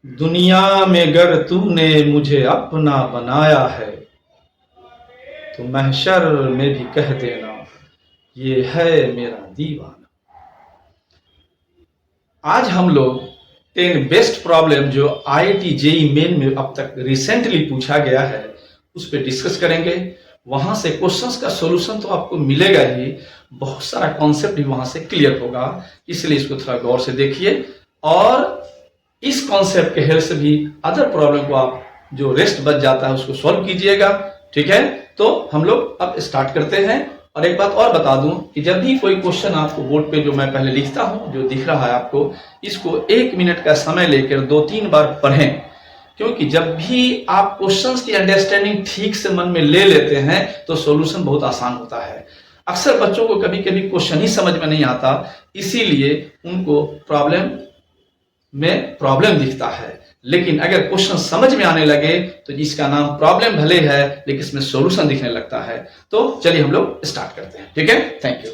दुनिया में गर तूने मुझे अपना बनाया है तो महशर में भी कह देना ये है मेरा दीवाना। आज हम लोग 10 बेस्ट प्रॉब्लम जो IIT जेईई मेन में अब तक रिसेंटली पूछा गया है उस पर डिस्कस करेंगे। वहां से क्वेश्चंस का सॉल्यूशन तो आपको मिलेगा ही, बहुत सारा कॉन्सेप्ट भी वहां से क्लियर होगा, इसलिए इसको थोड़ा गौर से देखिए और इस कॉन्सेप्ट के हेल्प से भी अदर प्रॉब्लम को आप जो रेस्ट बच जाता है उसको सॉल्व कीजिएगा। ठीक है, तो हम लोग अब स्टार्ट करते हैं। और एक बात और बता दूं कि जब भी कोई क्वेश्चन आपको बोर्ड पे जो मैं पहले लिखता हूं, जो दिख रहा है आपको, इसको 1 मिनट का समय लेकर 2-3 बार पढ़ें, क्योंकि जब भी आप क्वेश्चंस की अंडरस्टैंडिंग ठीक से मन में ले लेते हैं तो सॉल्यूशन बहुत आसान होता है। अक्सर बच्चों को कभी कभी क्वेश्चन ही समझ में नहीं आता, इसीलिए उनको प्रॉब्लम दिखता है। लेकिन अगर क्वेश्चन समझ में आने लगे तो जिसका नाम प्रॉब्लम भले है लेकिन इसमें सॉल्यूशन दिखने लगता है। तो चलिए हम लोग स्टार्ट करते हैं। ठीक है, थैंक यू।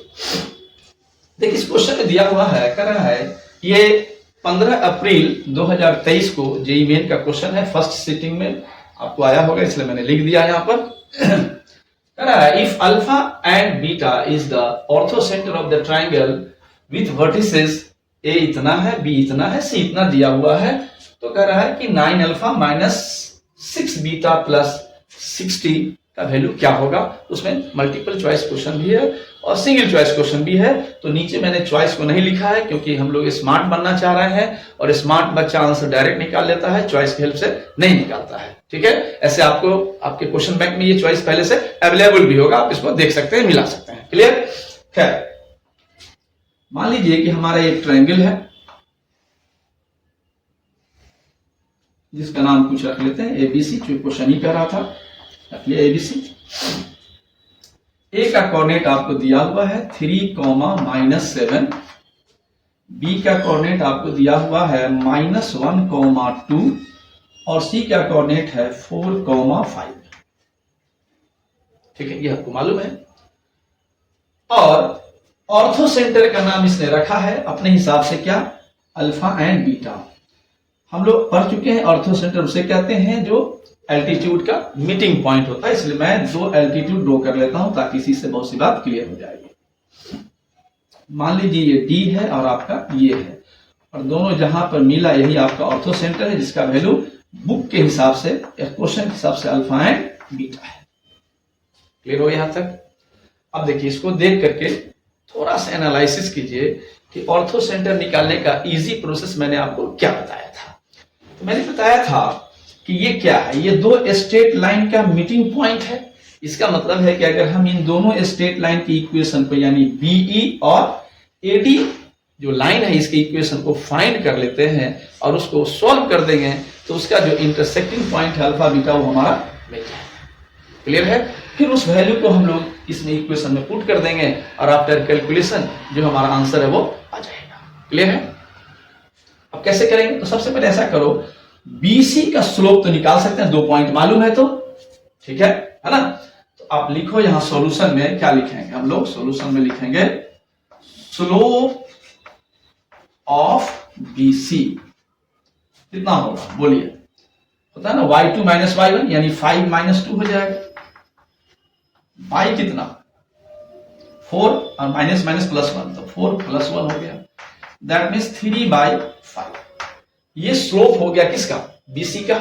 देखिए इस क्वेश्चन में दिया हुआ है, कर रहा है ये 15 अप्रैल 2023 को जेईई मेन का क्वेश्चन है। फर्स्ट सिटिंग में आपको आया होगा इसलिए मैंने लिख दिया यहां पर। कह रहा है if alpha and beta is the orthocentre of the triangle with vertices A इतना है, बी इतना है, सी इतना दिया हुआ है, तो कह रहा है कि 9 अल्फा माइनस 6 बीटा प्लस 60 का वैल्यू क्या होगा। उसमें मल्टीपल चॉइस क्वेश्चन भी है और सिंगल चॉइस क्वेश्चन भी है। तो नीचे मैंने चॉइस को नहीं लिखा है क्योंकि हम लोग स्मार्ट बनना चाह रहे हैं और स्मार्ट बच्चा आंसर डायरेक्ट निकाल लेता है, चॉइस की हेल्प से नहीं निकालता है। ठीक है, ऐसे आपको आपके क्वेश्चन बैंक में ये चॉइस पहले से अवेलेबल भी होगा, आप इसको देख सकते हैं, मिला सकते हैं। क्लियर? खैर, मान लीजिए कि हमारा एक ट्रायंगल है जिसका नाम कुछ रख लेते हैं एबीसी, जो क्वेश्चन ही कह रहा था, रखिए एबीसी। ए का कोऑर्डिनेट आपको दिया हुआ है 3, बी का कोऑर्डिनेट आपको दिया हुआ है -1, और सी का कोऑर्डिनेट है 4, 5। ठीक है, ये आपको मालूम है। और ऑर्थो सेंटर का नाम इसने रखा है अपने हिसाब से क्या, अल्फा एंड बीटा। हम लोग पढ़ चुके हैं ऑर्थो सेंटर उसे कहते हैं जो एल्टीट्यूड का मीटिंग पॉइंट होता है, इसलिए मैं 2 एल्टीट्यूड ड्रॉ कर लेता हूं ताकि इसी से बहुत सी बात क्लियर हो जाएगी। मान लीजिए ये डी है और आपका ये है, और दोनों जहां पर मिला यही आपका ऑर्थो सेंटर है, जिसका वैल्यू बुक के हिसाब से या क्वेश्चन के हिसाब से अल्फा एंड बीटा है। क्लियर हो यहां तक? अब देखिए इसको देख करके थोड़ा सा एनालिसिस कीजिए कि ऑर्थो सेंटर निकालने का इजी प्रोसेस मैंने आपको क्या बताया था। तो मैंने बताया था कि ये क्या है, ये 2 स्ट्रेट लाइन का मीटिंग पॉइंट है। इसका मतलब है कि अगर हम इन दोनों स्ट्रेट लाइन की इक्वेशन को यानी बीई और एडी जो लाइन है इसके इक्वेशन को फाइंड कर लेते हैं और उसको सॉल्व कर देंगे तो उसका जो इंटरसेक्टिंग पॉइंट है अल्फा बीटा वो हमारा मिल जाएगा। क्लियर है? फिर उस वैल्यू को हम लोग इसमें इक्वेशन में पुट कर देंगे और आफ्टर कैलकुलेशन जो हमारा आंसर है वो आ जाएगा। क्लियर है? अब कैसे करेंगे? तो सबसे पहले ऐसा करो, बीसी का स्लोप तो निकाल सकते हैं, 2 पॉइंट मालूम है तो, ठीक है ना। तो आप लिखो यहां सॉल्यूशन में क्या लिखेंगे, हम लोग सॉल्यूशन में लिखेंगे स्लोप ऑफ बीसी कितना होगा, बोलिए। होता है ना y2 माइनस y1 यानी 5 माइनस 2 हो जाएगा। y कितना 4 और माइनस माइनस प्लस 1, तो 4 प्लस 1 हो गया, दैट मीन्स 3/5। ये स्लोप हो गया किसका, बीसी का।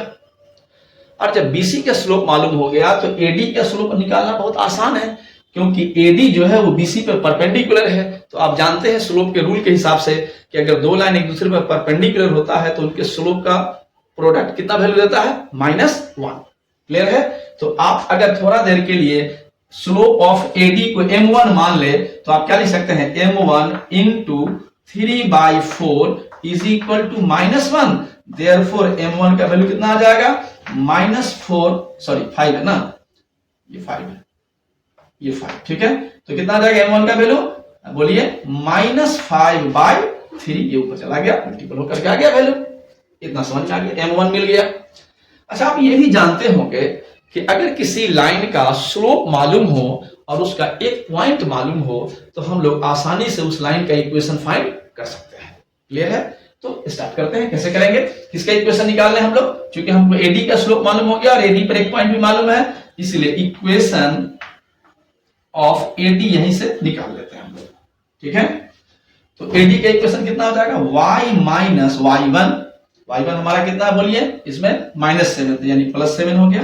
और जब बीसी का स्लोप मालूम हो गया तो एडी का स्लोप निकालना बहुत आसान है, क्योंकि एडी जो है वो बीसी पर परपेंडिकुलर है। तो आप जानते हैं स्लोप के रूल के हिसाब से कि अगर 2 लाइन एक दूसरे पर परपेंडिकुलर होता है तो उनके स्लोप का प्रोडक्ट कितना वैल्यू देता है, -1। क्लियर है? तो आप अगर थोड़ा देर के लिए स्लोप ऑफ एडी को m1 मान ले तो आप क्या लिख सकते हैं, m1 into 3/4 is equal to -1। Therefore m1 का वैल्यू कितना आ जाएगा, -5 है ना, ये 5 है, ये 5। ठीक है, तो कितना आ जाएगा m1 का वैल्यू, बोलिए -5/3। ये ऊपर चला गया, मल्टीपल होकर के आ गया वैल्यू, इतना समझ में आ गया, m1 मिल गया। अच्छा, आप ये भी जानते होंगे कि अगर किसी लाइन का स्लोप मालूम हो और उसका एक पॉइंट मालूम हो तो हम लोग आसानी से उस लाइन का इक्वेशन फाइंड कर सकते हैं। क्लियर है? तो स्टार्ट करते हैं, कैसे करेंगे, किसका इक्वेशन निकाल रहे हैं हम लोग, क्योंकि हमको एडी का स्लोप मालूम हो गया और एडी पर एक पॉइंट भी मालूम है, इसलिए इक्वेशन ऑफ एडी यहीं से निकाल लेते हैं हम लोग। ठीक है, तो एडी का इक्वेशन कितना हो जाएगा, y माइनस y1 हमारा कितना है बोलिए, इसमें -7 यानी +7 हो गया,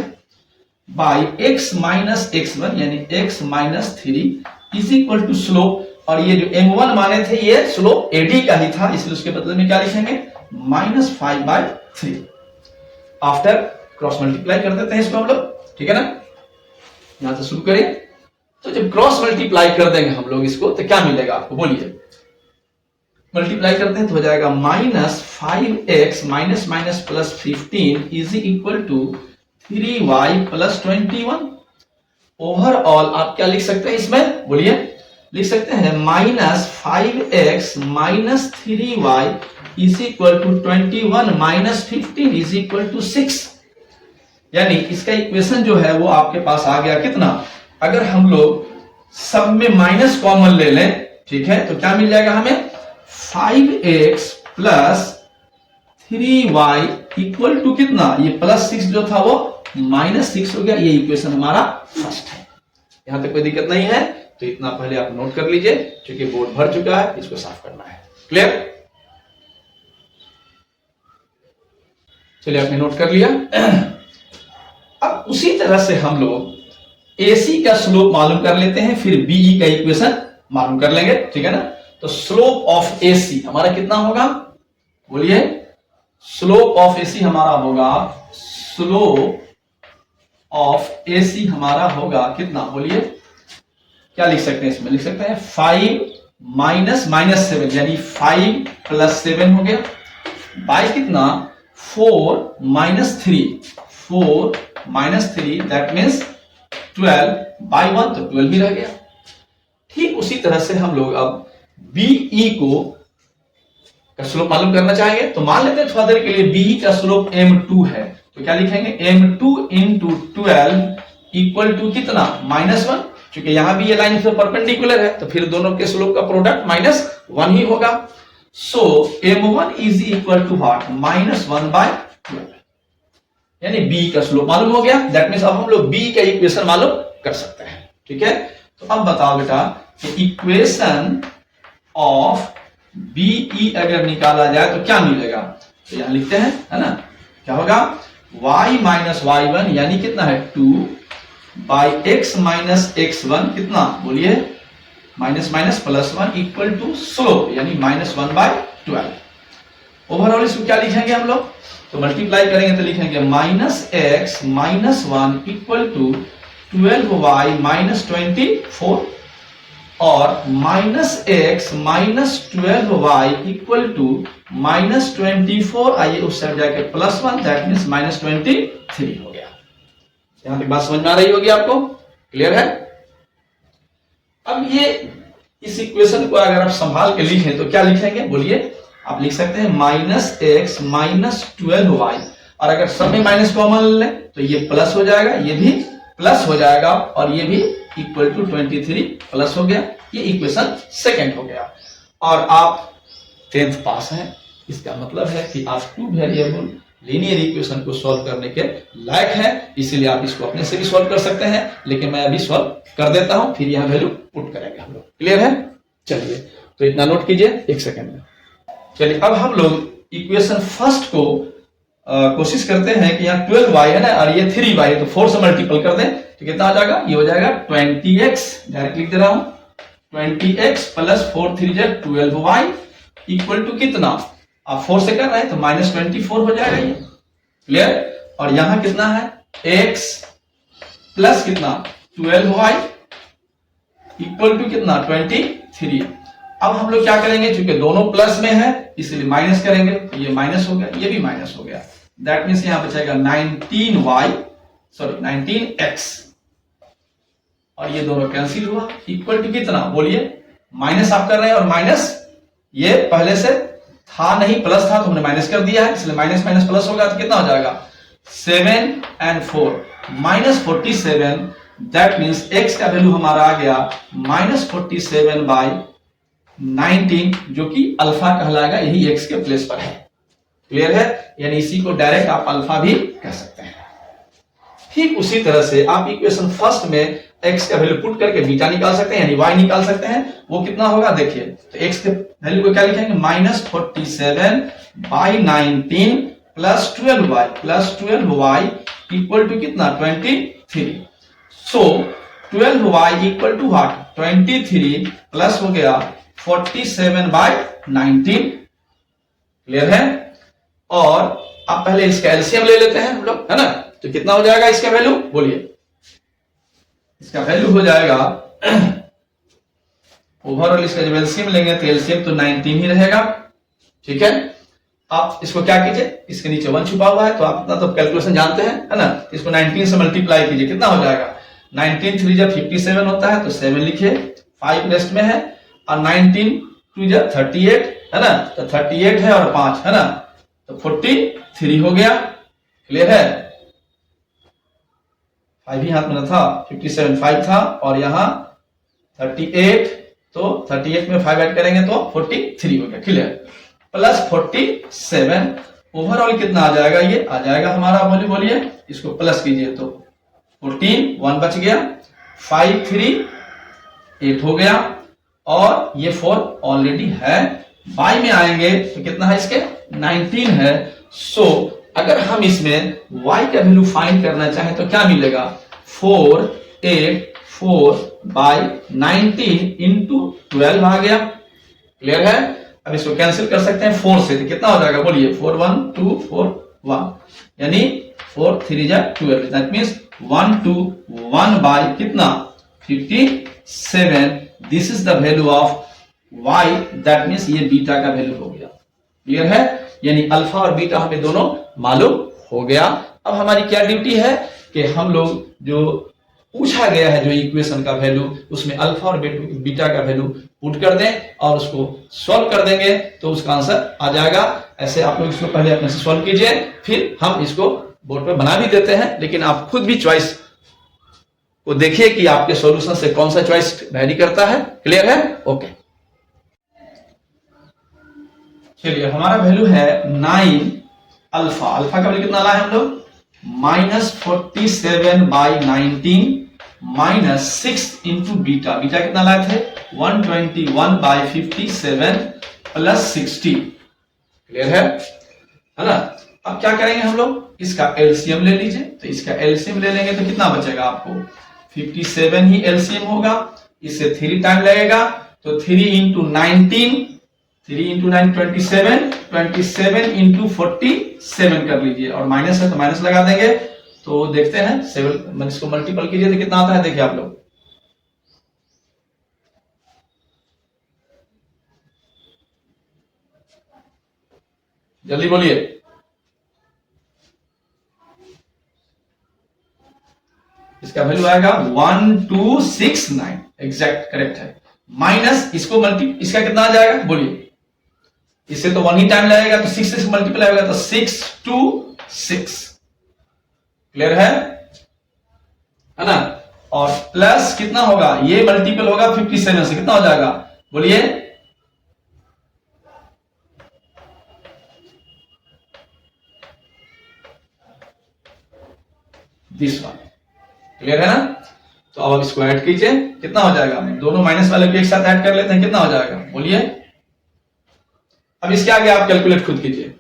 बाई x माइनस x1 यानी x minus 3 is equal to slope, और ये जो m1 माने थे ये स्लोप एडी का ही था, इसलिए उसके बदले में क्या लिखेंगे, -5/3। आफ्टर क्रॉस मल्टीप्लाई कर देते हैं इसको हम लोग। ठीक है ना, यहां से शुरू करें, तो जब क्रॉस मल्टीप्लाई कर देंगे हम लोग इसको तो क्या मिलेगा आपको बोलिए, मल्टीप्लाई करते हैं तो हो जाएगा -5x minus minus +15 is equal to 3y + 21। Overall आप क्या लिख सकते हैं इसमें बोलिए, लिख सकते हैं -5x minus 3y is equal to 21 minus 15 is equal to 6। यानी इसका इक्वेशन जो है वो आपके पास आ गया कितना, अगर हम लोग सब में माइनस कॉमन ले लें, ठीक है, तो क्या मिल जाएगा हमें, 5x plus 3y equal to कितना, ये +6 जो था वो -6 हो गया। ये इक्वेशन हमारा फर्स्ट है, यहां तक कोई दिक्कत नहीं है, तो इतना पहले आप नोट कर लीजिए, क्योंकि बोर्ड भर चुका है, इसको साफ करना है। क्लियर, चलिए आपने नोट कर लिया। अब उसी तरह से हम लोग AC का स्लोप मालूम कर लेते हैं, फिर BE का इक्वेशन मालूम कर लेंगे। ठीक है ना, तो स्लोप ऑफ AC हमारा कितना होगा बोलिए, स्लोप ऑफ AC हमारा होगा, स्लोप ऑफ AC हमारा होगा कितना बोलिए, क्या लिख सकते हैं इसमें, लिख सकते हैं 5 माइनस -7 यानी 5 + 7 हो गया, बाय कितना 4 माइनस 3 दैट मीन्स 12/1, तो 12 भी रह गया। ठीक उसी तरह से हम लोग अब BE का स्लोप मालूम करना चाहेंगे, तो मान लेते हैं थोड़ा देर के लिए BE का स्लोप m2 है, तो क्या लिखेंगे, m2 × 12 इक्वल टू कितना -1, क्योंकि यहां भी ये लाइन से परपेंडिकुलर है, तो फिर दोनों के स्लोप का प्रोडक्ट -1 ही होगा। So m1 is equal to what, -1/12, यानी B का स्लोप मालूम हो गया। दैट मीन्स अब हम लोग B का इक्वेशन मालूम कर सकते हैं। ठीक है, तो अब बताओ बेटा कि इक्वेशन ऑफ BE अगर निकाला जाए तो क्या मिलेगा, तो यहां लिखते हैं, है ना, क्या होगा, y माइनस y1 यानी कितना है 2 बाई x माइनस x1 कितना बोलिए, minus minus +1 equal to slope यानी -1/12। ओवरऑल इसको क्या लिखेंगे हम लोग, तो मल्टीप्लाई करेंगे तो लिखेंगे -x minus 1 equal to 12y minus 24 और -x minus 12y equal to -24, आइए उस साइड जाके +1 दैट मीन्स -23 हो गया। यहां तक बात समझ में आ रही होगी आपको, क्लियर है। अब ये इस इक्वेशन को अगर आप संभाल के लिखें तो क्या लिखेंगे बोलिए, आप लिख सकते हैं -x माइनस 12y, और अगर सब में माइनस कॉमन ले तो ये प्लस हो जाएगा, ये भी प्लस हो जाएगा, और ये भी इक्वल टू 23 प्लस हो गया। ये इक्वेशन सेकंड हो गया, और आप 10th पास हैं, इसका मतलब है कि आप 2 वेरिएबल लीनियर इक्वेशन को सॉल्व करने के लायक हैं, इसीलिए आप इसको अपने से भी सॉल्व कर सकते हैं, लेकिन मैं अभी सॉल्व कर देता हूं, फिर यहां वैल्यू पुट करेंगे हम लोग। क्लियर है, चलिए तो इतना नोट कीजिए 1 सेकंड में। चलिए अब हम लोग इक्वेशन फर्स्ट को कोशिश करते हैं कि यहाँ 12y है ना, और ये 3y है, तो 4 से मल्टीपल कर दें तो कितना आ जाएगा, ये हो जाएगा 20x, डायरेक्ट लिख दे रहा हूं 20x plus 4 3 = 12y equal to कितना, आप 4 से कर रहे हैं तो -24 हो जाएगा ये। क्लियर, और यहां कितना है x प्लस कितना 12y इक्वल टू कितना 23। अब हम लोग क्या करेंगे, क्योंकि दोनों प्लस में है इसलिए माइनस करेंगे, तो ये माइनस हो गया, ये भी माइनस हो गया, दैट मीन्स यहां बचेगा 19x, और ये दोनों कैंसिल हुआ, इक्वल टू कितना बोलिए, माइनस आप कर रहे हैं और माइनस ये पहले से था नहीं, प्लस था तो हमने माइनस कर दिया है, इसलिए माइनस माइनस प्लस होगा तो कितना हो जाएगा 7 और 4 -47, दैट मीन्स x का वैल्यू हमारा आ गया -47/4। 19 जो कि अल्फा कहलाएगा, यही x के प्लेस पर है। क्लियर है? यानी इसी को डायरेक्ट आप अल्फा भी कह सकते हैं। ठीक उसी तरह से आप इक्वेशन फर्स्ट में x का वैल्यू पुट करके बीटा निकाल सकते हैं, यानी y निकाल सकते हैं। वो कितना होगा देखिए, तो x के वैल्यू को क्या लिखेंगे, -47/19 प्लस 12y इक्वल टू कितना, 23। So 12y equal to what, 23 plus हो गया 47/19। क्लियर है? और अब पहले इसका एलसीएम ले लेते हैं हम लोग, है ना। तो कितना हो जाएगा इसका वैल्यू, बोलिए। इसका वैल्यू हो जाएगा ओवरऑल इसका जब एलसीएम लेंगे तो एलसीएम तो 19 ही रहेगा। ठीक है, आप इसको क्या कीजिए, इसके नीचे 1 छुपा हुआ है तो आप इतना तो कैलकुलेशन जानते हैं, है ना। इसको 19 से मल्टीप्लाई कीजिए, कितना हो जाएगा, 19 3 जब 57 होता है तो 7 लिखिए, 5 रेस्ट में है, और 19 2 जब 38 है ना, तो 38 है और 5 है ना, तो 43 हो गया। क्लियर है? 5 ही हाथ में था, 57 5 था और यहां 38, तो 38 में 5 ऐड करेंगे तो 43 हो गया। क्लियर? प्लस 47 ओवरऑल कितना आ जाएगा, ये आ जाएगा हमारा, बोलिए इसको प्लस कीजिए तो 14 1 बच गया, 5 3 8 हो गया, और ये 4 ऑलरेडी है। बाई में आएंगे तो कितना है, इसके 19 है। सो अगर हम इसमें y का वैल्यू फाइंड करना चाहें तो क्या मिलेगा, 484/19 इंटू 12 आ गया। क्लियर है? अब इसको कैंसिल कर सकते हैं 4 से, तो कितना हो जाएगा, बोलिए 4 1 2 4 1, यानी 4 3 जा 12, दैट मींस 121 बाय कितना, 57। This is the value of y, that means ये बीटा का वैल्यू हो गया। क्लियर है? यानी अल्फा और बीटा हमें दोनों मालूम हो गया। अब हमारी क्या ड्यूटी है कि हम लोग जो पूछा गया है जो इक्वेशन का वैल्यू, उसमें अल्फा और बीटा का वैल्यू पुट कर दें और उसको सॉल्व कर देंगे तो उसका आंसर आ जाएगा। ऐसे आप लोग इसको पहले अपने से सॉल्व कीजिए, फिर हम इसको बोर्ड पे बना भी देते हैं, लेकिन आप खुद भी चॉइस को देखिए कि आपके सॉल्यूशन से कौन सा चॉइस वैरी करता है। क्लियर है? ओके, चलिए हमारा वैल्यू है 9 अल्फा। अल्फा का वैल्यू कितना लाए हम लोग, -47/19 -6 इंटू बीटा। बीटा कितना लाए थे, 121/57 प्लस 60। क्लियर है ना। अब क्या करेंगे हम लोग, इसका एलसीएम ले लीजिए। तो इसका एलसीएम ले लेंगे तो कितना बचेगा आपको, 57 ही एलसीएम होगा, इससे 3 टाइम लगेगा, तो 3 इंटू 19, 3 इंटू 9 27, 27 इंटू 47 कर लीजिए, और माइनस है तो माइनस लगा देंगे। तो देखते हैं 7 इसको मल्टीपल कीजिए तो कितना आता है, देखिए आप लोग, जल्दी बोलिए। इसका वैल्यू आएगा 1269, एग्जैक्ट करेक्ट है। माइनस इसको इसका कितना आ जाएगा, बोलिए। इससे तो 1 ही टाइम लगेगा, तो 6 से मल्टीप्लाई होगा तो 6 2 6। क्लियर है ना। और प्लस कितना होगा, ये मल्टीपल होगा 57 से, कितना हो जाएगा, बोलिए। This one. क्लियर है ना। तो अब इसको ऐड कीजिए, कितना हो जाएगा, दोनों माइनस वाले को एक साथ ऐड कर लेते हैं, कितना हो जाएगा, बोलिए। अब इसके आगे आप कैलकुलेट खुद कीजिए।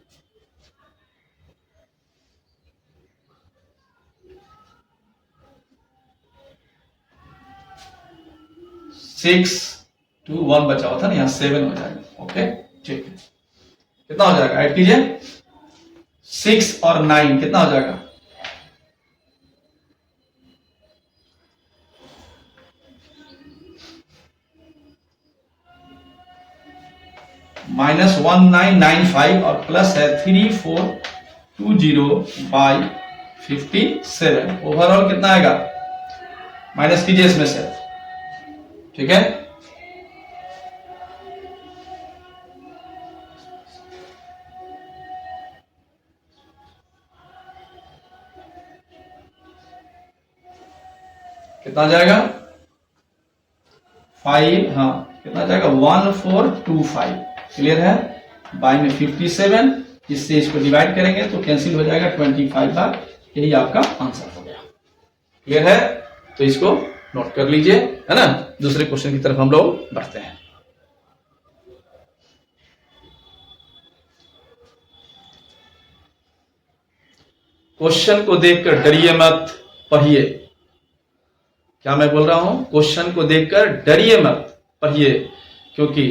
6 2 1 बचा हुआ था ना, यहां 7 हो जाएगा। ओके ठीक है, कितना हो जाएगा, ऐड कीजिए। 6 और 9 कितना हो जाएगा, -1995 और प्लस है 3420/57। ओवरऑल कितना आएगा, माइनस कीजिए इसमें से। ठीक है, कितना जाएगा, 5 हाँ कितना आ जाएगा 1425। क्लियर है। बाई में 57, इससे इसको डिवाइड करेंगे तो कैंसिल हो जाएगा 25 बार। यही आपका आंसर हो गया। क्लियर है। तो इसको नोट कर लीजिए, है ना। दूसरे क्वेश्चन की तरफ हम लोग बढ़ते हैं। क्वेश्चन को देखकर डरिए मत, पढ़िए। क्या मैं बोल रहा हूं? क्वेश्चन को देखकर डरिए मत, पढ़िए, क्योंकि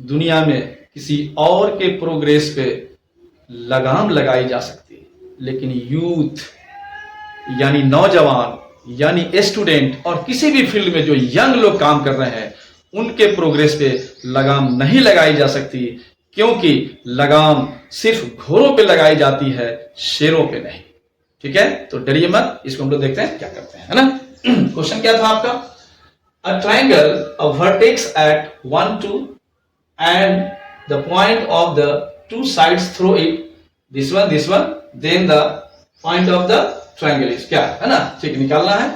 दुनिया में किसी और के प्रोग्रेस पे लगाम लगाई जा सकती है, लेकिन यूथ यानी नौजवान यानी स्टूडेंट और किसी भी फील्ड में जो यंग लोग काम कर रहे हैं, उनके प्रोग्रेस पे लगाम नहीं लगाई जा सकती, क्योंकि लगाम सिर्फ घोड़ों पे लगाई जाती है, शेरों पे नहीं। ठीक है। तो डरिए मत। इसको हम लोग देखते हैं क्या करते हैं, है ना। क्वेश्चन क्या था आपका? A triangle, a vertex at 1 2 and the point of the two sides through it, this one, then the point of the triangle is, क्या है ना। ठीक, निकालना है।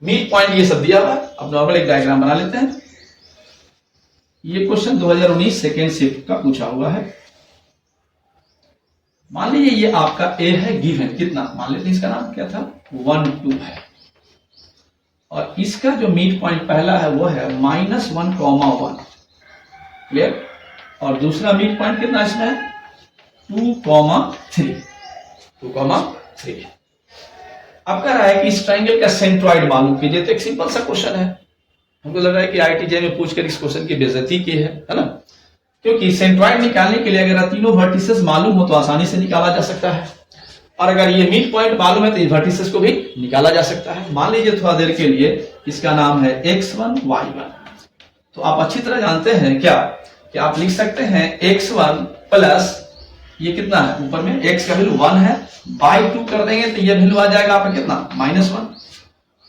मिड पॉइंट ये सब दिया हुआ। अब नॉर्मल एक डायग्राम बना लेते हैं। ये क्वेश्चन 2019 सेकेंड शिफ्ट का पूछा हुआ है। मान लीजिए ये आपका ए है गिवन, कितना मान लेते हैं, इसका नाम क्या था 1 2 है, और इसका जो मिड पॉइंट पहला है वो है -1, क्लियर। और दूसरा मिड पॉइंट कितना इसमें है 2, 3। अब कह रहा है कि इस ट्राइंगल का सेंट्रॉइड मालूम कीजिए। तो एक सिंपल सा क्वेश्चन है। हमको लग रहा है कि IIT में पूछकर इस क्वेश्चन की बेइज्जती की है ना। क्योंकि सेंट्रॉइड निकालने के लिए अगर तीनों वर्टिसेस मालूम हो तो आसानी से निकाला जा सकता है, और अगर ये मिड पॉइंट मालूम है तो इन वर्टिसेस को भी निकाला जा सकता है। मान लीजिए थोड़ा देर के लिए इसका नाम है x1 y1। तो आप अच्छी तरह जानते हैं क्या कि आप लिख सकते हैं x1 प्लस ये कितना है, ऊपर में x का वैल्यू 1 है, बाई 2 कर देंगे तो ये वैल्यू आ जाएगा आपका कितना -1।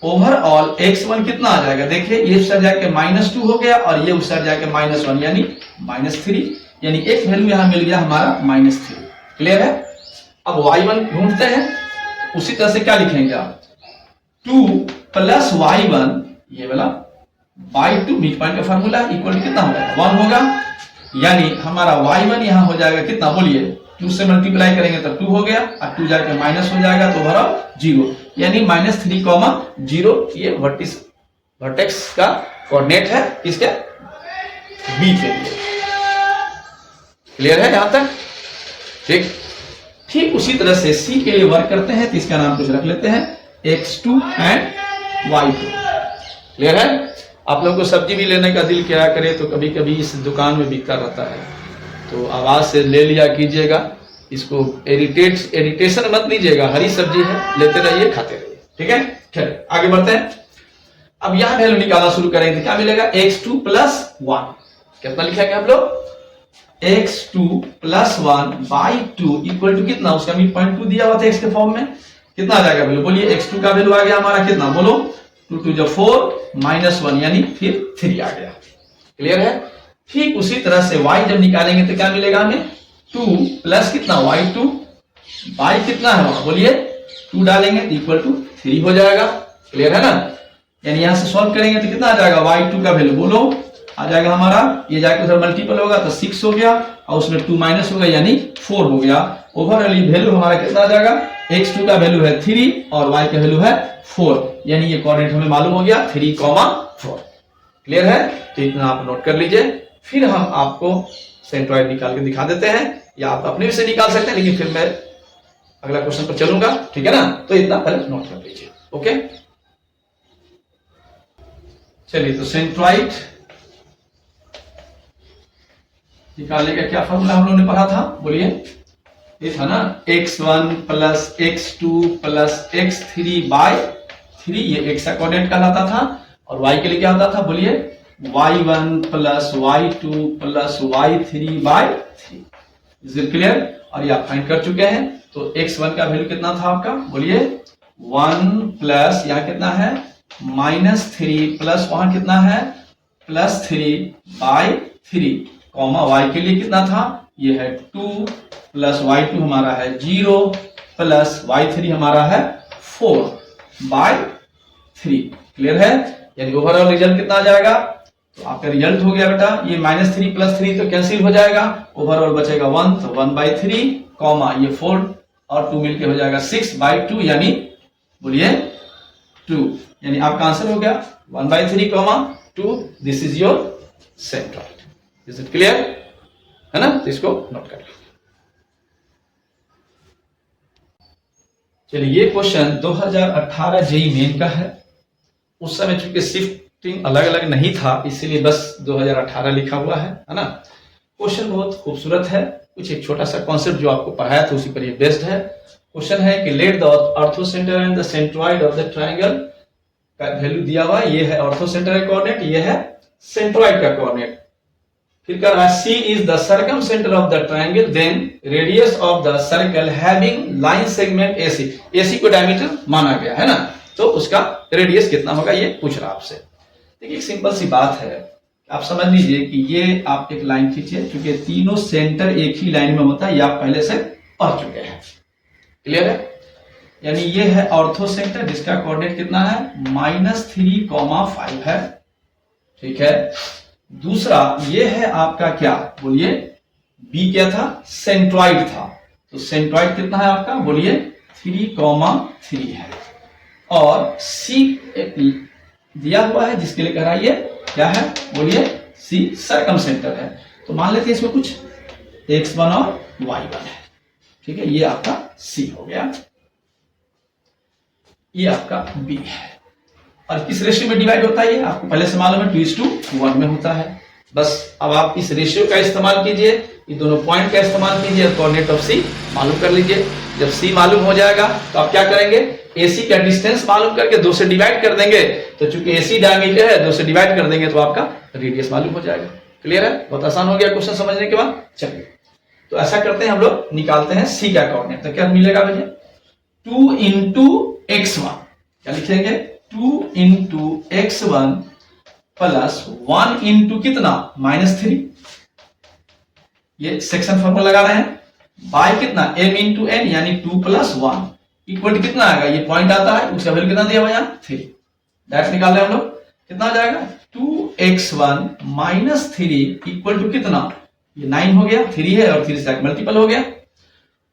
ओवरऑल x1 कितना आ जाएगा, देखिए ये उस साइड जाके -2 हो गया और ये उस साइड जाके -1 यानी -3, यानी एक वैल्यू यहां मिल गया हमारा -3। क्लियर है। अब y1 ढूंढते हैं। उसी तरह से क्या लिखेंगे आप 2 प्लस y1 ये वाला बाई 2, मिड पॉइंट का फार्मूला इक्वल कितना हो जाएगा 1 होगा, यानी हमारा y1 यहां हो जाएगा कितना बोलिए 2 से मल्टीप्लाई करेंगे तो 2 हो गया, और 2 जाके माइनस हो जाएगा तो भरा 0, यानी -3, 0 ये वर्टेक्स का कोऑर्डिनेट है किसके बी के लिए। क्लियर है यहां तक? ठीक उसी तरह से सी के लिए वर्क करते हैं। तो इसका नाम कुछ रख लेते हैं x2 एंड y2। क्लियर है। आप लोगों को सब्जी भी लेने का दिल क्या करे तो कभी कभी इस दुकान में बिकता रहता है, तो आवाज से ले लिया कीजिएगा। इसको इरिटेशन मत लीजिएगा, हरी सब्जी है, लेते रहिए खाते रहिए। ठीक है। चलिए आगे बढ़ते हैं। अब यहां वैल्यू निकालना शुरू करेंगे तो क्या मिलेगा x2 प्लस 1। कितना लिखेंगे आप लोग x2 plus 1 by 2 equal to कितना, उसका मिड पॉइंट 2 दिया हुआ था x के फॉर्म में, कितना आ जाएगा वैल्यू बोलिए। x2 का वैल्यू आ गया हमारा कितना बोलो 2 2 जो 4 -1 यानी फिर 3 आ गया। क्लियर है। ठीक उसी तरह से y जब निकालेंगे तो क्या मिलेगा हमें 2 प्लस कितना y2 बाई कितना है वहां बोलिए 2 डालेंगे तो इक्वल टू 3 हो जाएगा। क्लियर है ना। यानी यहां से सॉल्व करेंगे तो कितना आ जाएगा y2 का वैल्यू बोलो आ जाएगा हमारा, ये जाके उधर मल्टीपल होगा तो 6 हो गया, और उसमें 2 माइनस होगा यानी 4 हो गया। ओवरऑल वैल्यू हमारा कितना आ जाएगा x2 का वैल्यू है 3 और y का वैल्यू है 4, यानी ये कोऑर्डिनेट हमें मालूम हो गया 3, 4। क्लियर है। तो इतना आप नोट कर लीजिए। फिर हम आपको सेंट्रॉइड निकाल के दिखा देते हैं, या आप अपने से निकाल सकते हैं, लेकिन फिर मैं अगला क्वेश्चन पर चलूंगा। ठीक है ना। तो इतना पहले नोट कर लीजिए। ओके चलिए, तो सेंट्रॉइड निकालने का क्या फॉर्मूला हम लोगों ने पढ़ा था बोलिए, ये था ना x1 plus x2 plus x3 bye 3, ये x का कोऑर्डिनेट कहलाता था, और y के लिए क्या होता था बोलिए y1 plus y2 plus y3 by 3। Is it clear. और ये आप फाइंड कर चुके हैं। तो x1 का वैल्यू कितना था आपका बोलिए 1 प्लस यहाँ कितना है -3 प्लस वहां कितना है +3 बाय 3, कॉमा y के लिए कितना था ये है 2 प्लस y2 हमारा है 0 प्लस y3 हमारा है 4 बाय 3। क्लियर है। यानी ओवरऑल रिजल्ट कितना आ जाएगा तो आपका रिजल्ट हो गया बेटा, ये -3 + 3 तो कैंसिल हो जाएगा, ओवरऑल बचेगा 1, तो 1/3 कॉमा ये 4 और 2 मिलके हो जाएगा 6/2, यानी बोलिए 2, यानी आपका आंसर हो गया 1/3 comma 2, this is your centroid. Is it clear, है ना? तो इसको नोट कर लो। चलिए ये क्वेश्चन 2018 जेईई मेन का है। उस समय चूंकि शिफ्टिंग अलग अलग नहीं था, इसीलिए बस 2018 लिखा हुआ है ना? क्वेश्चन बहुत खूबसूरत है, कुछ एक छोटा सा कॉन्सेप्ट जो आपको पढ़ाया था उसी पर ये बेस्ड है। क्वेश्चन है कि let the orthocentre and the centroid of the triangle का वैल्यू दिया हुआ है, ये है ऑर्थोसेंटर का कोऑर्डिनेट, ये है सेंट्रॉइड का कोऑर्डिनेट। फिर कह रहा है C is the circumcenter of the triangle, then radius of the circle having line segment AC, AC को डायमीटर माना गया है ना, तो उसका रेडियस कितना होगा ये पूछ रहा आपसे। देखिए एक सिंपल सी बात है, आप समझ लीजिए कि ये आप एक लाइन खींचिए, क्योंकि तीनों सेंटर एक ही लाइन में होता है, ये आप पहले से पढ़ चुके हैं, क्लियर है? यानी ये है ऑर्थो सेंटर जिसका कोऑर्डिनेट कितना है -3,5 है, ठीक है। दूसरा ये है आपका क्या, बोलिए बी क्या था, सेंट्रॉइड था, तो सेंट्रॉइड कितना है आपका, बोलिए 3,3 है। और सी दिया हुआ है जिसके लिए कह रहा है ये क्या है, बोलिए सी सर्कमसेंटर है। तो मान लेते हैं इसमें कुछ x1 और y1 है, ठीक है, ये आपका सी हो गया, ये आपका बी है। और किस रेशियो में डिवाइड होता है ये आपको पहले से मालूम है, 2:1 में होता है। बस अब आप इस रेशियो का इस्तेमाल कीजिए, ये दोनों पॉइंट का इस्तेमाल कीजिए, कोऑर्डिनेट ऑफ सी मालूम कर लीजिए। जब सी मालूम हो जाएगा तो आप क्या करेंगे, एसी का डिस्टेंस मालूम करके 2 से डिवाइड कर देंगे, तो चूंकि एसी डायमीटर है 2 से डिवाइड कर देंगे तो आपका रेडियस मालूम हो जाएगा। क्लियर है, बहुत आसान हो गया क्वेश्चन समझने के बाद। चलिए तो ऐसा करते हैं, हम लोग निकालते हैं सी का कोऑर्डिनेट। तो क्या मिलेगा भैया, 2 × x1, क्या लिखेंगे 2 × x1 प्लस 1 × कितना -3, ये सेक्शन फॉर्मूला लगा रहे हैं, बाय कितना m × n यानी 2 + 1 इक्वल कितना आएगा, ये पॉइंट आता है उसका वैल्यू कितना दिया हुआ है 3, डायरेक्ट निकाल रहे हैं हम लोग, कितना हो जाएगा 2x1 - 3 इक्वल टू कितना, ये 9 हो गया, 3 है और 3 से मल्टीपल हो गया।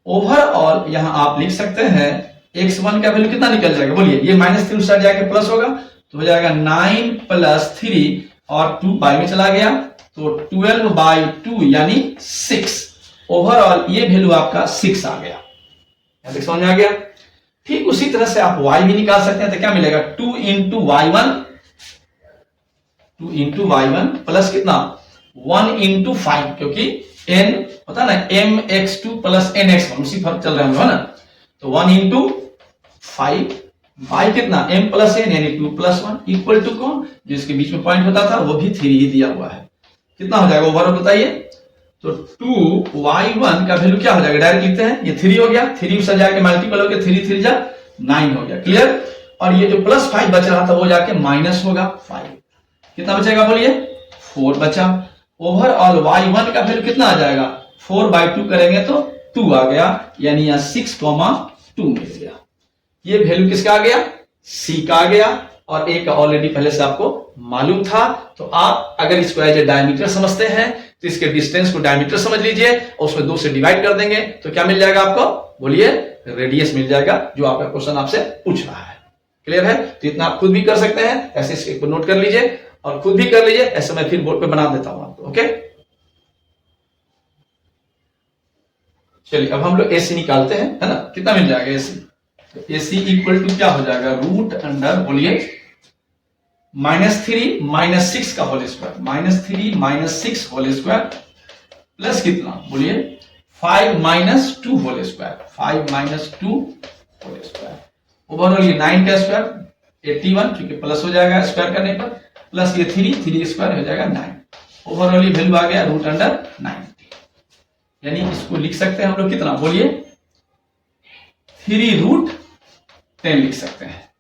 ओवरऑल यहां आप लिख सकते हैं x1 का वैल्यू कितना निकल जाएगा, बोलिए ये -3 उस साइड जाके प्लस होगा तो हो जाएगा 9 + 3 और 2 बाय में चला गया तो 12/2 यानी 6। ओवरऑल ये वैल्यू आपका 6 आ गया, यहां तक समझ में आ गया। ठीक उसी तरह से आप y भी निकाल सकते हैं, तो क्या मिलेगा 2 × y1 प्लस कितना 1 × 5, क्योंकि n पता ना mx2 + nx1 उसी फर्क चल रहा है ना, तो 1 × 5 बाई कितना m + n यानी 2 + 1 इक्वल टू कौन, जो इसके बीच में पॉइंट होता था वो भी 3 ही दिया हुआ है। कितना हो जाएगा ओवरऑल बताइए, तो 2y1 का वैल्यू क्या हो जाएगा, डायरेक्ट लिखते हैं, ये 3 हो गया, 3 से जाके मल्टीपल हो गया, 3 3 जा 9 हो गया, क्लियर। और ये जो +5 बच रहा था वो जाके माइनस होगा 5, कितना बचेगा बोलिए 4 बचा। ओवरऑल y1 का वैल्यू कितना आ जाएगा, 4/2 करेंगे तो 2 आ गया, यानी यहां 6,2 मिल गया। ये वैल्यू किसका आ गया, सी का आ गया, और ए का ऑलरेडी पहले से आपको मालूम था। तो आप अगर इसको एज ए डायमीटर समझते हैं तो इसके डिस्टेंस को डायमीटर समझ लीजिए और उसमें 2 से डिवाइड कर देंगे तो क्या मिल जाएगा आपको, बोलिए रेडियस मिल जाएगा, जो आपका क्वेश्चन आपसे पूछ रहा है। क्लियर है, तो इतना आप खुद भी कर सकते हैं, ऐसे इसको नोट कर लीजिए और खुद भी कर लीजिए, ऐसे मैं फिर बोर्ड पे बना देता हूं आपको। ओके चलिए अब हम लोग एसी निकालते हैं, है ना, कितना मिल जाएगा एसी, तो एसी इक्वल टू क्या हो जाएगा, √अंडर बोलिए -3 - 6 का whole square, -3 - 6 whole square plus कितना बोलिए 5 - 2 whole square, 5 - 2 whole square. Overall ये 9 का स्क्वायर 81, क्योंकि प्लस हो जाएगा स्क्वायर करने पर, प्लस ये 3 स्क्वायर हो जाएगा 9। ओवरऑल ये वैल्यू आ गया √90, यानी इसको लिख सकते हैं हम लोग कितना बोलिए 3√10 लिख सकते हैं।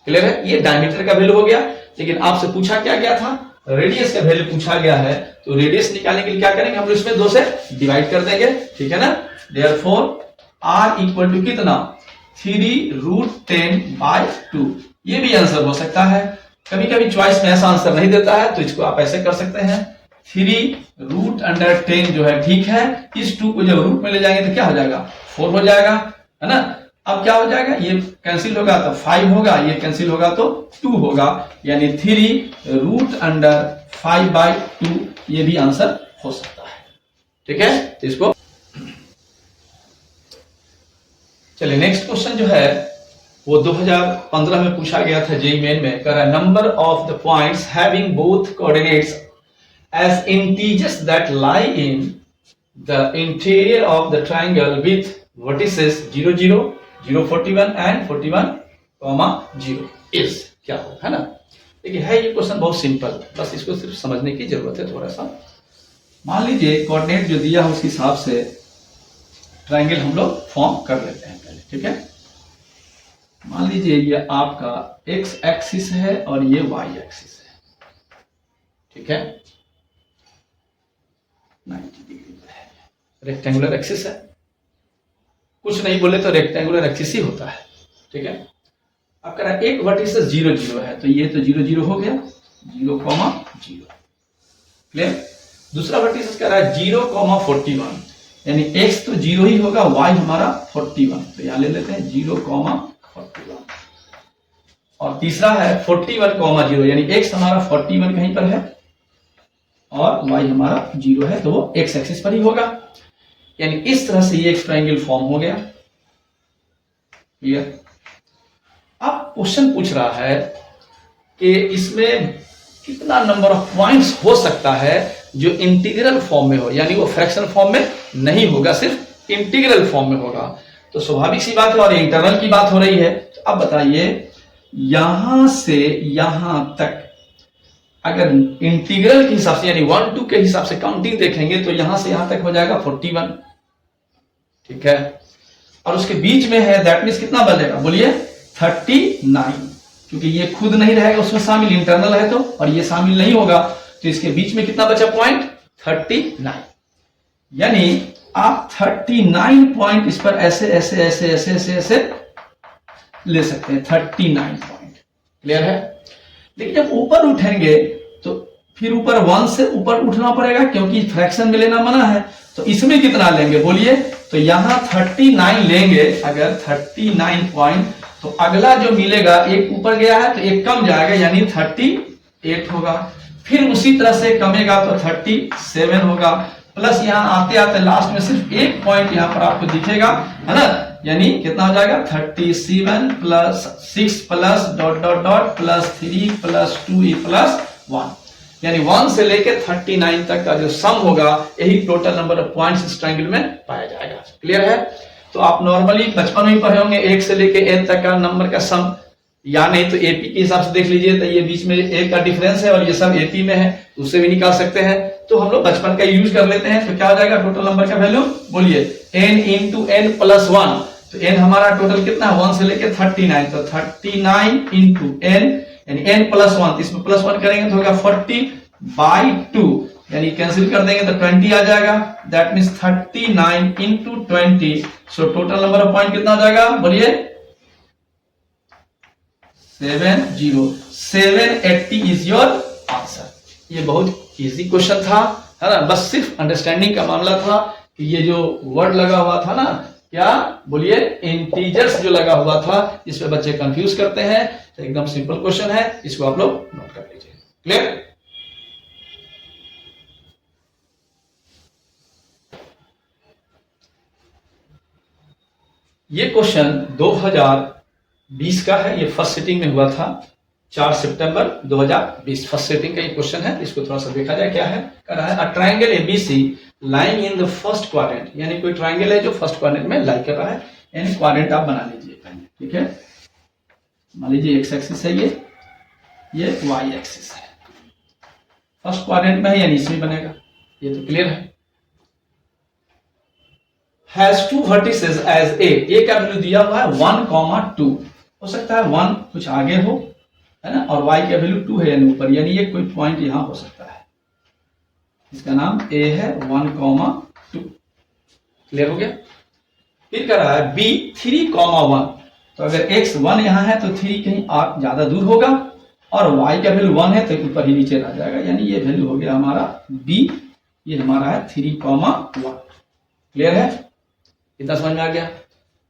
क्लियर है, ये डायमीटर का वैल्यू हो गया, लेकिन आपसे पूछा क्या गया था, रेडियस का वैल्यू पूछा गया है, तो रेडियस निकालने के लिए क्या करेंगे हम लोग, इसमें 2 से डिवाइड कर देंगे, ठीक है ना। देयरफॉर r इक्वल टू कितना 3√10/2, ये भी आंसर हो सकता है। कभी कभी चॉइस में ऐसा आंसर नहीं देता है तो इसको आप ऐसे कर सकते हैं 3√10 जो है ठीक है, इस 2 को जब रूट में ले जाएंगे तो क्या हो जाएगा 4 हो जाएगा, है ना। अब क्या हो जाएगा, ये कैंसिल होगा तो 5 होगा, ये कैंसिल होगा तो 2 होगा, यानी 3√5/2 ये भी आंसर हो सकता है। ठीक है, तो इसको चलिए नेक्स्ट क्वेश्चन जो है वो 2015 में पूछा गया था जेईई मेन में। कह रहा है number of the points having both coordinates as integers that lie in the interior of the triangle with vertices 0 0 0 41 and 41, 0 is क्या होगा, है ना। देखिए है ये क्वेश्चन बहुत सिंपल, बस इसको सिर्फ समझने की जरूरत है थोड़ा सा। मान लीजिए कोऑर्डिनेट जो दिया है उसके हिसाब से ट्रायंगल हम लोग फॉर्म कर लेते हैं पहले। ठीक है, मान लीजिए ये आपका एक्स एक्सिस है और ये वाई एक्सिस है। ठीक है, 90 डिग्री पे है, रेक्टेंगुलर एक्सिस है, कुछ नहीं बोले तो रेक्टेंगुलर एक्सिस ही होता है। ठीक है, अब कह रहा है एक वर्टिसेस 0 0 है तो ये तो 0 0 हो गया, 0, 0। क्लियर। दूसरा वर्टिसेस कह रहा है 0, 41, यानी x तो 0 ही होगा, y हमारा 41, तो यहां ले लेते हैं 0, 41। और तीसरा है 41, 0, यानी x हमारा 41 कहीं पर है और y हमारा 0 है, तो वो x एक्सिस पर ही होगा। यानी इस तरह से ये एक ट्रायंगल फॉर्म हो गया। क्लियर। अब क्वेश्चन पूछ रहा है कि इसमें कितना नंबर ऑफ पॉइंट्स हो सकता है जो इंटीग्रल फॉर्म में हो, यानी वो फ्रैक्शनल फॉर्म में नहीं होगा, सिर्फ इंटीग्रल फॉर्म में होगा। तो स्वाभाविक सी बात है और इंटरवल की बात हो रही है। तो अब बताइए यहां से यहां तक अगर इंटीग्रल के हिसाब से यानी 1 2 के हिसाब से काउंटिंग देखेंगे तो यहां से यहां तक हो जाएगा 41। ठीक है, और उसके बीच में है दैट मीन्स कितना बचेगा, बोलिए 39, क्योंकि ये खुद नहीं रहेगा उसमें शामिल, इंटरनल है तो, और ये शामिल नहीं होगा तो इसके बीच में कितना बचा पॉइंट 39। यानी आप 39 पॉइंट इस पर ऐसे ऐसे ऐसे ऐसे ऐसे ऐसे ले सकते हैं, 39 पॉइंट। क्लियर है। लेकिन जब ऊपर उठेंगे तो फिर ऊपर 1 से ऊपर उठना पड़ेगा क्योंकि फ्रैक्शन में लेना मना है। तो इसमें कितना लेंगे बोलिए, तो यहां 39 लेंगे अगर 39 पॉइंट, तो अगला जो मिलेगा एक ऊपर गया है तो एक कम जाएगा यानी 38 होगा, फिर उसी तरह से कमेगा तो 37 होगा, प्लस यहां आते आते लास्ट में सिर्फ एक पॉइंट यहां पर आपको दिखेगा, है ना, यानी कितना हो जाएगा 37 plus 6 plus dot dot dot plus 3 plus 2 plus 1, यानी 1 से लेके 39 तक का जो सम होगा यही टोटल नंबर ऑफ पॉइंट्स इस ट्रायंगल में पाया जाएगा। क्लियर है। तो आप नॉर्मली बचपन में ही पढ़े होंगे 1 से लेके n तक का नंबर का सम, या नहीं तो एपी के हिसाब से देख लीजिए तो ये बीच में एक का डिफरेंस है और ये सब एपी में है, उससे भी निकाल सकते हैं। तो हम लोग बचपन का यूज कर लेते हैं। तो क्या हो जाएगा टोटल नंबर का वैल्यू, बोलिए n इंटू n प्लस 1, तो n हमारा टोटल कितना है 1 से लेके 39, तो 39 इंटू n यानी n प्लस 1, इसमें प्लस 1 करेंगे तो होगा 40/2, यानी कैंसिल कर देंगे तो 20 आ जाएगा, that means 39 into 20। So total number of point कितना हो जाएगा बोलिए 780 इज योर आंसर। ये बहुत इजी क्वेश्चन था, है ना, बस सिर्फ अंडरस्टैंडिंग का मामला था कि ये जो वर्ड लगा हुआ था ना, क्या बोलिए इंटीजर्स जो लगा हुआ था, इस पे बच्चे कंफ्यूज करते हैं। तो एकदम सिंपल क्वेश्चन है, इसको आप लोग नोट कर लीजिए। क्लियर। ये क्वेश्चन 2020 का है, ये फर्स्ट सिटिंग में हुआ था 4 सितंबर 2020, फर्स्ट सिटिंग का ये क्वेश्चन है। इसको थोड़ा सा देखा जाए क्या है। कह रहा है a triangle ABC lying in the first quadrant, यानी कोई ट्रायंगल है जो फर्स्ट क्वाड्रेंट में लाई कर रहा है, यानी क्वाड्रेंट आप बना लीजिए पहले। ठीक है, मान लीजिए एक्स एक्सिस है ये वाई एक्सिस है, फर्स्ट क्वाड्रेंट में है यानी इसमें बनेगा, ये तो क्लियर है। has 2 vertices as a का वैल्यू दिया हुआ है 1, 2, हो सकता है 1 कुछ आगे हो, है ना, और y का वैल्यू 2 है यानी ऊपर, यानी ये कोई पॉइंट यहां हो सकता है, इसका नाम a है 1, 2। क्लियर हो गया। फिर कह रहा है b 3, 1, तो अगर x 1 यहां है तो 3 कहीं ज्यादा दूर होगा, और y का वैल्यू 1 है तो ऊपर ही नीचे रह जाएगा, यानी ये वैल्यू हो गया हमारा b, ये हमारा है 3,1। क्लियर है, इतना समझ में आ गया।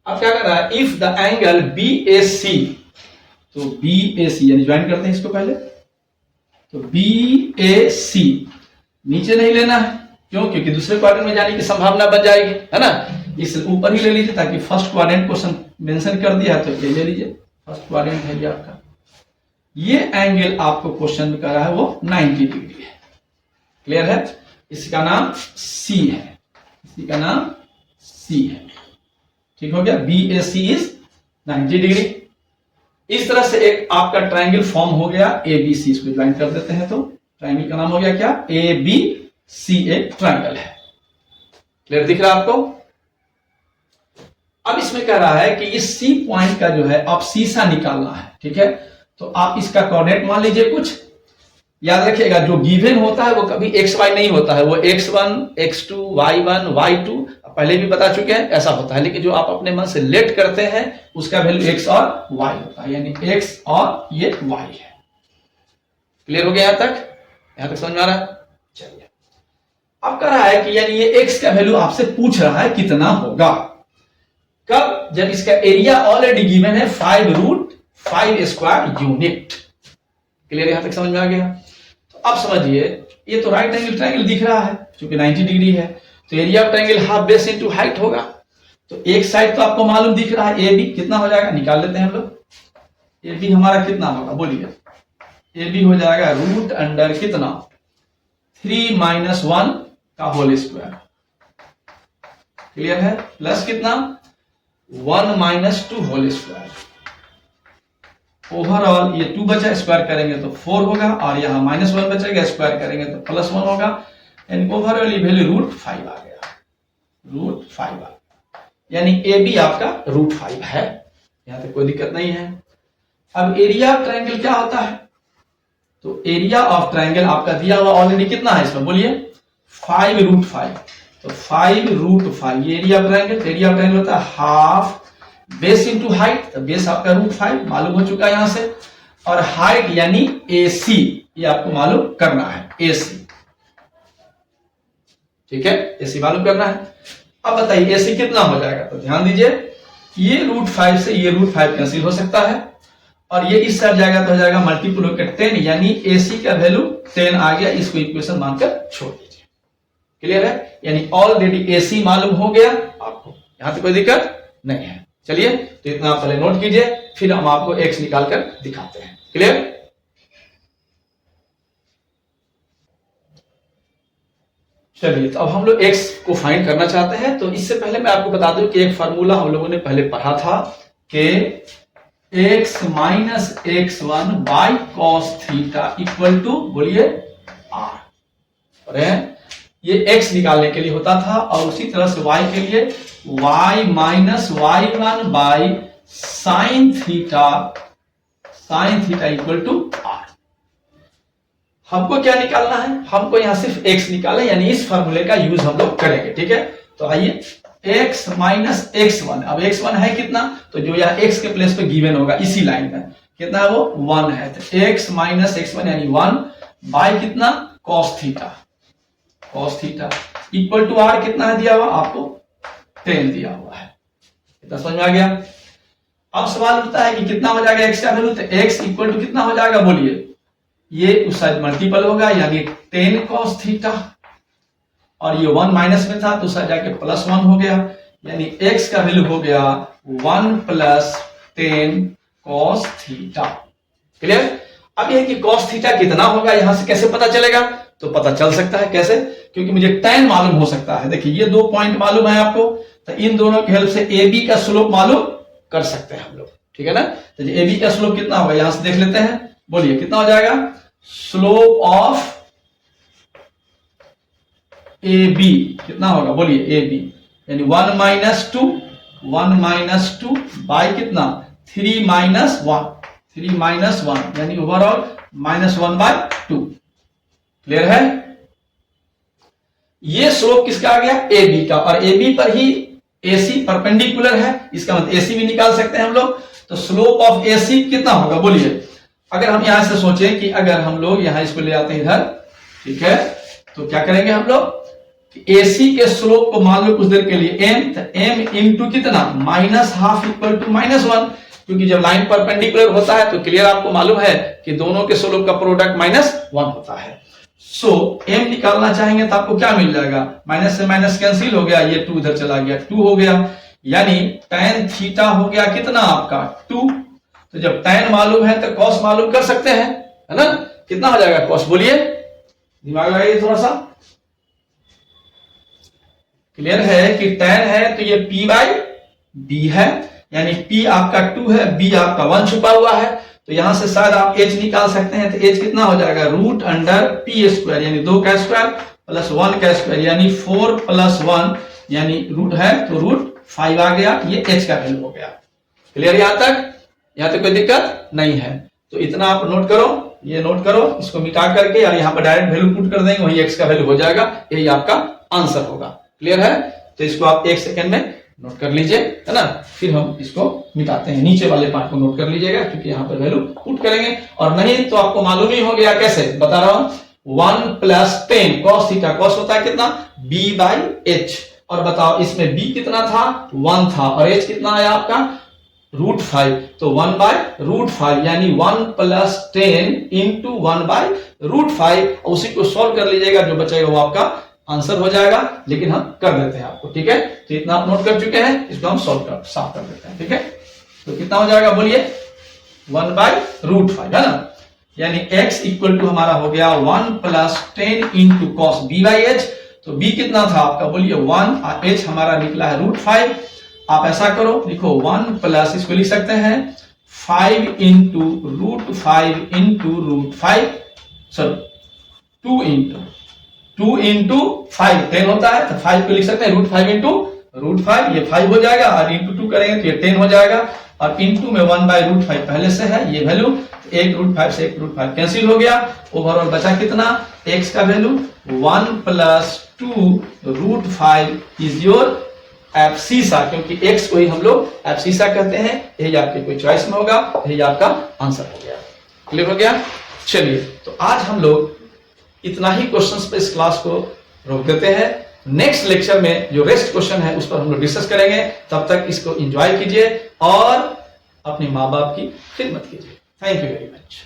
अब क्या कर रहा है, इफ द एंगल BAC, तो BAC यानी ज्वाइन करते हैं इसको पहले, तो BAC नीचे नहीं लेना है, क्यों, क्योंकि दूसरे क्वाड्रेंट में जाने की संभावना बच जाएगी, है ना, इस ऊपर ही ले लीजिए, ताकि फर्स्ट क्वाड्रेंट को मेंशन कर दिया है तो ये ले लीजिए, फर्स्ट क्वाड्रेंट है ये आपका। ये एंगल आपको क्वेश्चन में कर रहा है वो 90 डिग्री है। क्लियर है, इसका नाम C है, इसी का नाम C है। ठीक हो गया, BAC इज 90 डिग्री। इस तरह से एक आपका ट्रायंगल फॉर्म हो गया ABC, इसको ज्वाइन कर देते हैं तो ट्रायंगल का नाम हो गया क्या, ABC एक ट्रायंगल है। क्लियर दिख रहा है आपको। अब इसमें कह रहा है कि इस C पॉइंट का जो है आप सीसा निकालना है। ठीक है, तो आप इसका कोऑर्डिनेट मान लीजिए कुछ, याद रखिएगा जो गिवन होता है वो कभी XY नहीं होता है, वो X1, X2, Y1, Y2 पहले भी बता चुके हैं, ऐसा होता है। लेकिन जो आप अपने मन से लेट करते हैं उसका वैल्यू X और Y होता है, यानी X और ये Y है। क्लियर हो गया यहां तक समझ में आ रहा है। चलिए, अब कह रहा है कि यानी ये X का वैल्यू आपसे पूछ रहा है कितना होगा, कब, जब इसका एरिया ऑलरेडी गिवन है 5√5² यूनिट। क्लियर, यहां तक समझ में आ गया। तो अब समझिए, ये तो राइट एंगल ट्रायंगल दिख रहा है क्योंकि 90 डिग्री है, तो area of triangle half base into height होगा। तो एक साइड तो आपको मालूम दिख रहा है AB, कितना हो जाएगा, निकाल लेते हैं हम लोग। AB हमारा कितना होगा बोलिए, AB हो जाएगा रूट अंडर कितना, 3 - 1 का होल स्क्वायर। क्लियर है, प्लस कितना 1 - 2 होल स्क्वायर। ओवरऑल ये 2 बचा, स्क्वायर करेंगे तो 4 होगा, और यहां -1 बचेगा, स्क्वायर करेंगे तो +1 होगा, यानी ओवरऑल ये वैल्यू √5 आ गया, √5 आ गया, यानी AB आपका √5 है। यहां तक कोई दिक्कत नहीं है। अब एरिया ऑफ ट्रायंगल क्या होता है, तो एरिया ऑफ ट्रायंगल आपका दिया हुआ ऑलरेडी कितना है इसमें बोलिए, 5√5, तो 5√5 ये area of triangle. Area of triangle होता है हाफ बेस इंटू हाइट, तो बेस आपका √5 मालूम हो चुका है यहां से, और हाइट यानी AC ये आपको मालूम करना है, AC। ठीक है, AC मालूम करना है। अब बताइए AC कितना हो जाएगा, तो ध्यान दीजिए, ये √5 से ये √5 कैंसिल हो सकता है, और ये इस साइड जाएगा तो हो जाएगा मल्टीपल होकर 10, यानी AC का वैल्यू 10 आ गया। इसको इक्वेशन मानकर छोड़ दीजिए। क्लियर है, यानी ऑलरेडी AC मालूम हो गया आपको, यहां तक कोई दिक्कत नहीं है। चलिए, तो इतना आप पहले नोट कीजिए, फिर हम आपको X निकाल कर दिखाते हैं। क्लियर, चलिए, तो अब हम लोग X को फाइंड करना चाहते हैं। तो इससे पहले मैं आपको बता दूं कि एक फार्मूला हम लोगों ने पहले पढ़ा था कि X - X1 by cos theta equal to बोलिए R, और ये X निकालने के लिए होता था, और उसी तरह से Y के लिए Y - Y1 by sine theta equal to R। हमको क्या निकालना है, हमको यहां सिर्फ X निकालना है, यानी इस फार्मूले का यूज हम लोग करेंगे। ठीक है, तो आइए, X - X1, अब X1 है कितना, तो जो यहाँ X के प्लेस पे गिवन होगा इसी लाइन में कितना है, वो 1 है, तो X - X1 यानी 1 बाई कितना cos theta equal to R कितना है दिया हुआ आपको, 10 दिया हुआ है। इतना समझ में आ गया। अब सवाल उठता है कि कितना हो जाएगा X का वैल्यू, तो X इक्वल टू कितना हो जाएगा बोलिए, ये उस साइड मल्टीपल होगा, यानी 10 cos थीटा, और ये 1 माइनस में था तो उस साइड जाके +1 हो गया, यानी X का वैल्यू हो गया 1 + 10 cos थीटा। क्लियर, अब यह कि cos थीटा कितना होगा यहां से कैसे पता चलेगा, तो पता चल सकता है कैसे, क्योंकि मुझे tan मालूम हो सकता है। देखिए, ये 2 पॉइंट मालूम है आपको, तो इन दोनों की हेल्प से AB का स्लोप मालूम कर सकते हैं हम लोग। ठीक है ना, तो AB का स्लोप कितना होगा यहां से देख लेते हैं, बोलिए कितना हो जाएगा, स्लोप ऑफ AB कितना होगा बोलिए, AB यानी 1 - 2 बाई कितना 3 - 1 यानी ओवरऑल -1/2। क्लियर है, ये स्लोप किसका आ गया, AB का, और AB पर ही AC परपेंडिकुलर है, इसका मतलब AC भी निकाल सकते हैं हम लोग। तो स्लोप ऑफ AC कितना होगा बोलिए, अगर हम यहां से सोचें कि अगर हम लोग यहां इसको ले आते हैं इधर, ठीक है, तो क्या करेंगे हम लोग, AC के स्लोप को मान लो कुछ देर के लिए m, तो m इंटू कितना -12 इक्वल टू -1, क्योंकि जब लाइन परपेंडिकुलर होता है तो क्लियर आपको मालूम है कि दोनों के स्लोप का प्रोडक्ट -1 होता है। सो m निकालना चाहेंगे तो आपको क्या मिल जाएगा, माइनस से माइनस कैंसिल हो गया, ये 2 इधर चला गया, 2 हो गया, यानी tan थीटा हो गया कितना आपका 2। तो जब tan मालूम है तो cos मालूम कर सकते हैं, है ना, कितना हो जाएगा cos, बोलिए, दिमाग लगाइए थोड़ा सा। क्लियर है कि tan है तो ये p/b है, यानी p आपका 2 है, b आपका 1 छुपा हुआ है, तो यहां से शायद आप h निकाल सकते हैं, तो h कितना हो जाएगा √p², यानी 2 का स्क्वायर प्लस 1 का स्क्वायर, यानी 4 + 1, यानी रूट है तो √5 आ गया, ये h का वैल्यू हो गया। क्लियर यहां तक कोई दिक्कत नहीं है। तो इतना आप नोट करो, ये नोट करो, इसको मिटा करके और यहाँ पर डायरेक्ट वैल्यू पुट कर देंगे, वही x का वैल्यू हो जाएगा, यही आपका आंसर होगा। क्लियर है, तो इसको आप 1 सेकेंड में नोट कर लीजिए, है ना, फिर हम इसको मिटाते हैं, नीचे वाले पार्ट को नोट कर लीजिएगा, क्योंकि यहाँ पर वैल्यू पुट करेंगे, और नहीं तो आपको मालूम ही हो गया, कैसे बता रहा हूं, 1 + 10 cos थीटा, cos होता है कितना b/h, और बताओ इसमें b कितना था 1 था, और h कितना आया आपका √5, तो 1/√5, यानी 1 + 10 × 1/√5, उसी को सॉल्व कर लीजिएगा, जो बचेगा वो आपका आंसर हो जाएगा, लेकिन हम कर देते हैं आपको, ठीक है, तो इतना आप नोट कर चुके हैं, इसको हम साफ कर देते हैं, ठीक है। तो कितना हो जाएगा बोलिए 1/√5, है ना, यानी x इक्वल टू हमारा हो गया 1 + 10 × cos b/h, तो b कितना था आपका बोलिए 1, h हमारा निकला है √5। आप ऐसा करो, लिखो 1 प्लस, इसको लिख सकते हैं 5 × √5 × √5, सॉरी 2 × 5 10 होता है, तो 5 को लिख सकते हैं √5 × √5, ये 5 हो जाएगा, और × 2 करेंगे तो ये 10 हो जाएगा, और इंटू में 1/√5 पहले से है ये वैल्यू, एक √5 से एक √5 कैंसिल हो गया, ओवरऑल बचा कितना, x का वैल्यू 1 + 2 √5 इज योर एब्सिसा, क्योंकि x को ही हम लोग एब्सिसा कहते हैं, यही आपके कोई चॉइस में होगा, यही आपका आंसर हो गया। क्लियर हो गया, चलिए, तो आज हम लोग इतना ही क्वेश्चंस पे इस क्लास को रोक देते हैं। नेक्स्ट लेक्चर में जो रेस्ट क्वेश्चन है उस पर हम लोग डिस्कस करेंगे, तब तक इसको एंजॉय कीजिए और अपने माँ बाप की खिदमत कीजिए। Thank you very much.